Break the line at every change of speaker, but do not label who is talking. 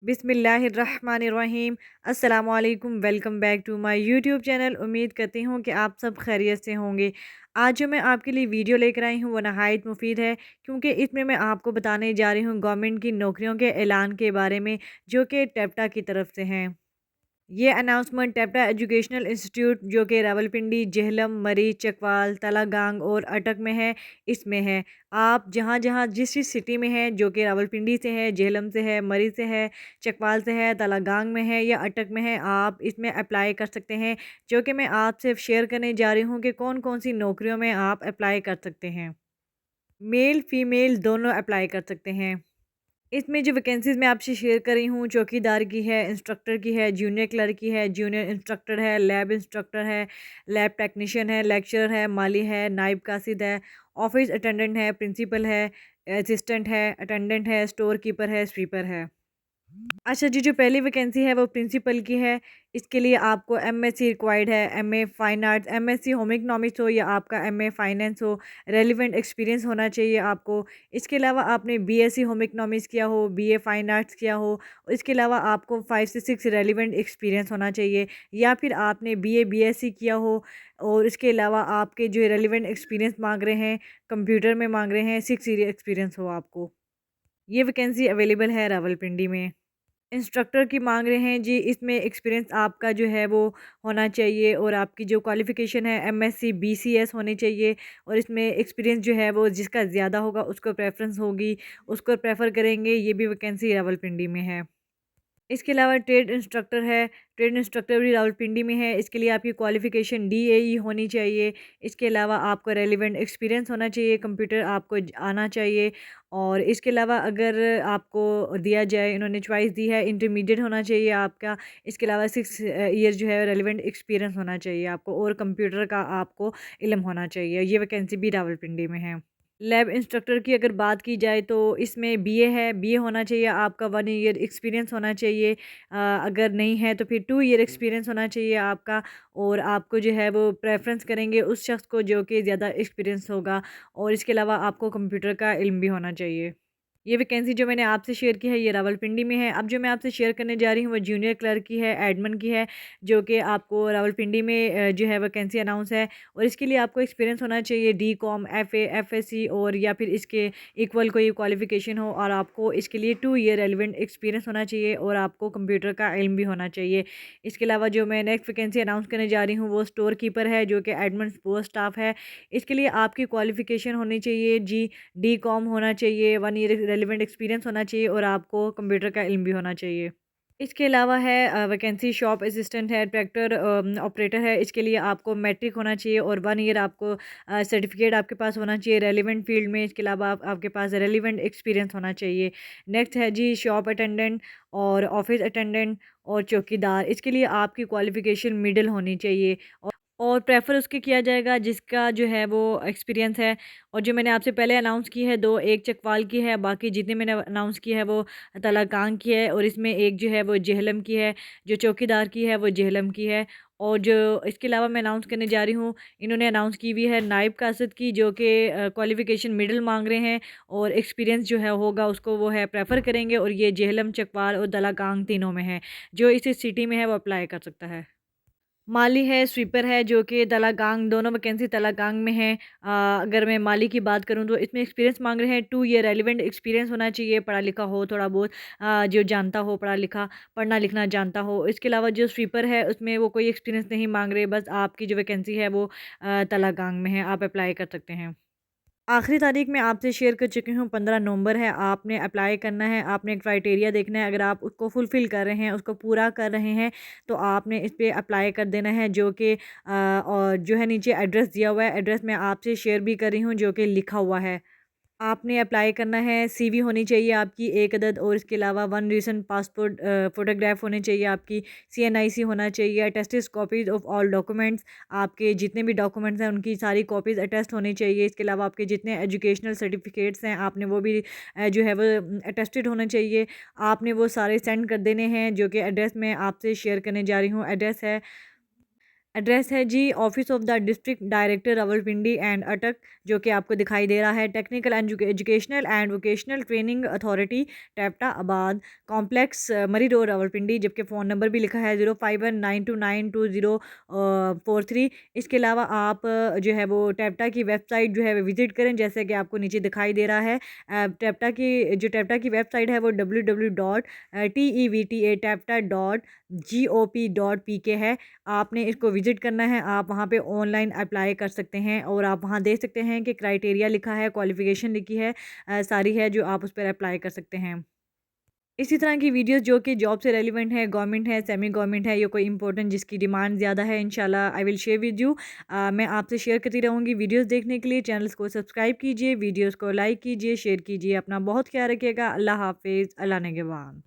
बिस्मिल्लाहिर्रहमानिर्रहीम। अस्सलामुअलैकुम। Welcome back to my YouTube channel. उम्मीद करती हूँ कि आप सब खैरियत से होंगे। आज जो मैं आपके लिए वीडियो लेकर आई हूँ वो नहायत मुफीद है, क्योंकि इसमें मैं आपको बताने जा रही हूँ गवर्नमेंट की नौकरियों के ऐलान के बारे में, जो कि टेप्टा की तरफ से हैं। ये अनाउंसमेंट टेप्टा एजुकेशनल इंस्टीट्यूट जो कि रावलपिंडी, जेहलम, मरी, चकवाल, तलागांग और अटक में है, इसमें है। आप जहाँ जहाँ जिस जिस सिटी में हैं, जो कि रावलपिंडी से है, जेहलम से है, मरी से है, चकवाल से है, तलागांग में है या अटक में है, आप इसमें अप्लाई कर सकते हैं। जो कि मैं आपसे शेयर करने जा रही हूँ कि कौन कौन सी नौकरियों में आप अप्लाई कर सकते हैं। मेल फीमेल दोनों अप्लाई कर सकते हैं। इसमें जो वैकेंसीज़ मैं आपसे शेयर कर रही हूँ, चौकीदार की है, इंस्ट्रक्टर की है, जूनियर क्लर्क की है, जूनियर इंस्ट्रक्टर है, लैब इंस्ट्रक्टर है, लैब टेक्नीशियन है, लेक्चरर है, माली है, नाइब कासिद है, ऑफिस अटेंडेंट है, प्रिंसिपल है, असिस्टेंट है, अटेंडेंट है, स्टोर कीपर है, स्वीपर है। अच्छा जी, जो पहली वैकेंसी है वो प्रिंसिपल की है। इसके लिए आपको एमएससी रिक्वायर्ड है, MA fine arts, MSc home economics हो या आपका एमए फ़ाइनेंस हो, रेलेवेंट एक्सपीरियंस होना चाहिए आपको। इसके अलावा आपने बीएससी होम इकोनॉमिक्स किया हो, बीए फ़ाइन आर्ट्स किया हो। इसके अलावा आपको 5 से 6 रेलेवेंट एक्सपीरियंस होना चाहिए, या फिर आपने बीए बीएससी किया हो और इसके अलावा आपके जो रेलेवेंट एक्सपीरियंस माँग रहे हैं, कंप्यूटर में माँग रहे हैं, 6 ईयर एक्सपीरियंस हो आपको। ये वैकेंसी अवेलेबल है रावलपिंडी में। इंस्ट्रक्टर की मांग रहे हैं जी, इसमें एक्सपीरियंस आपका जो है वो होना चाहिए और आपकी जो क्वालिफ़िकेशन है एमएससी बीसीएस होनी चाहिए, और इसमें एक्सपीरियंस जो है वो जिसका ज़्यादा होगा उसको प्रेफ़रेंस होगी, उसको प्रेफ़र करेंगे। ये भी वैकेंसी रावलपिंडी में है। इसके अलावा ट्रेड इंस्ट्रक्टर है, ट्रेड इंस्ट्रक्टर भी रावलपिंडी में है। इसके लिए आपकी क्वालिफ़िकेशन डीएई होनी चाहिए। इसके अलावा आपको रेलेवेंट एक्सपीरियंस होना चाहिए, कंप्यूटर आपको आना चाहिए। और इसके अलावा अगर आपको दिया जाए, इन्होंने चॉइस दी है, इंटरमीडिएट होना चाहिए आपका। इसके अलावा 6 ईयर जो है रेलेवेंट एक्सपीरियंस होना चाहिए आपको, और कंप्यूटर का आपको इल्म होना चाहिए। ये वैकेंसी भी रावलपिंडी में है। लैब इंस्ट्रक्टर की अगर बात की जाए तो इसमें बीए है, बीए होना चाहिए आपका, 1 ईयर एक्सपीरियंस होना चाहिए। अगर नहीं है तो फिर 2 ईयर एक्सपीरियंस होना चाहिए आपका, और आपको जो है वो प्रेफ़रेंस करेंगे उस शख्स को जो कि ज़्यादा एक्सपीरियंस होगा, और इसके अलावा आपको कंप्यूटर का इल्म भी होना चाहिए। ये वैकेंसी जो मैंने आपसे शेयर की है ये रावलपिंडी में है। अब जो मैं आपसे शेयर करने जा रही हूँ वो जूनियर क्लर्क की है, एडमिन की है, जो कि आपको रावलपिंडी में जो है वैकेंसी अनाउंस है। और इसके लिए आपको एक्सपीरियंस होना चाहिए, डीकॉम, एफए, एफएससी और या फिर इसके इक्वल कोई क्वालिफ़िकेशन हो, और आपको इसके लिए 2 ईयर रेलेवेंट एक्सपीरियंस होना चाहिए, और आपको कंप्यूटर का इल्म भी होना चाहिए। इसके अलावा जो मैं नेक्स्ट वैकेंसी अनाउंस करने जा रही हूँ वो स्टोर कीपर है, जो कि एडमिन सपोर्ट स्टाफ है। इसके लिए आपकी क्वालिफ़िकेशन होनी चाहिए जी, डीकॉम होना चाहिए, 1 ईयर रेलेवेंट एक्सपीरियंस होना चाहिए, और आपको कंप्यूटर का इल्म भी होना चाहिए। इसके अलावा है वैकेंसी शॉप असिस्टेंट है, ट्रैक्टर ऑपरेटर है। इसके लिए आपको मैट्रिक होना चाहिए और 1 ईयर आपको सर्टिफिकेट आपके पास होना चाहिए रेलेवेंट फील्ड में। इसके अलावा आपके पास रेलेवेंट एक्सपीरियंस होना चाहिए। नेक्स्ट है जी शॉप अटेंडेंट और ऑफिस अटेंडेंट और चौकीदार। इसके लिए आपकी क्वालिफ़िकेशन मिडल होनी चाहिए, और प्रेफ़र उसके किया जाएगा जिसका जो है वो एक्सपीरियंस है। और जो मैंने आपसे पहले अनाउंस की है 2, एक चकवाल की है, बाकी जितने मैंने अनाउंस की है वो तलाकांग की है, और इसमें एक जो है वो जेहलम की है, जो चौकीदार की है वो जेहलम की है। और जो इसके अलावा मैं अनाउंस करने जा रही हूँ, इन्होंने अनाउंस की हुई है नाइब कासद की, जो कि क्वालिफ़िकेशन मिडल मांग रहे हैं, और एक्सपीरियंस जो है होगा उसको वो है प्रेफ़र करेंगे, और ये जेहलम, चकवाल और तलाकांग तीनों में है। जो इस सिटी में है वो अप्लाई कर सकता है। माली है, स्वीपर है, जो कि तलाकांग, दोनों वैकेंसी तलाकांग में है। अगर मैं माली की बात करूँ तो इसमें एक्सपीरियंस मांग रहे हैं, 2 ईयर रेलेवेंट एक्सपीरियंस होना चाहिए, पढ़ा लिखा हो थोड़ा बहुत, जो जानता हो पढ़ा लिखा, पढ़ना लिखना जानता हो। इसके अलावा जो स्वीपर है उसमें वो कोई एक्सपीरियंस नहीं मांग रहे, बस आपकी जो वैकेंसी है वो तलाकांग में है, आप अप्लाई कर सकते हैं। आखिरी तारीख मैं आपसे शेयर कर चुकी हूँ, 15 नवंबर है। आपने अप्लाई करना है, आपने क्राइटेरिया देखना है, अगर आप उसको फुलफ़िल कर रहे हैं, उसको पूरा कर रहे हैं, तो आपने इस पे अप्लाई कर देना है, जो कि और जो है नीचे एड्रेस दिया हुआ है, एड्रेस मैं आपसे शेयर भी कर रही हूँ, जो कि लिखा हुआ है। आपने अप्लाई करना है, सीवी होनी चाहिए आपकी 1 अदद, और इसके अलावा 1 रीसेंट पासपोर्ट फ़ोटोग्राफ होनी चाहिए आपकी, सीएनआईसी होना चाहिए, attested copies of all documents, आपके जितने भी डॉक्यूमेंट्स हैं उनकी सारी कॉपीज़ अटेस्ट होनी चाहिए। इसके अलावा आपके जितने एजुकेशनल सर्टिफिकेट्स हैं आपने वो भी जो है वो अटेस्टेड होने चाहिए। आपने वो सारे सेंड कर देने हैं, जो कि एड्रेस मैं आपसे शेयर करने जा रही हूँ। एड्रेस है एड्रेस है जी office of the district director Rawalpindi and Attock, जो कि आपको दिखाई दे रहा है। Technical educational and vocational training authority, टैप्टा आबाद कॉम्प्लेक्स, मरी रोड रावलपिंडी। जबकि फ़ोन नंबर भी लिखा है 0519292043। इसके अलावा आप जो है वो टैप्टा की वेबसाइट जो है वो विज़िट करें, जैसे कि आपको नीचे दिखाई दे रहा है। टैप्टा की वेबसाइट है वो www.tevta.gop.pk है। आपने इसको विज़िट करना है, आप वहाँ पे ऑनलाइन अप्लाई कर सकते हैं और आप वहाँ देख सकते हैं कि क्राइटेरिया लिखा है, क्वालिफ़िकेशन लिखी है, सारी है, जो आप उस पर अप्लाई कर सकते हैं। इसी तरह की वीडियोस जो कि जॉब से रेलिवेंट है, गवर्नमेंट है, सेमी गवर्नमेंट है, या कोई इंपॉर्टेंट जिसकी डिमांड ज़्यादा है, इंशाल्लाह I will share with you. मैं आपसे शेयर करती रहूँगी। वीडियोस देखने के लिए चैनल्स को सब्सक्राइब कीजिए, वीडियोस को लाइक कीजिए, शेयर कीजिए। अपना बहुत ख्याल रखिएगा। अल्लाह हाफ़िज़। अल्लाह निगहबान।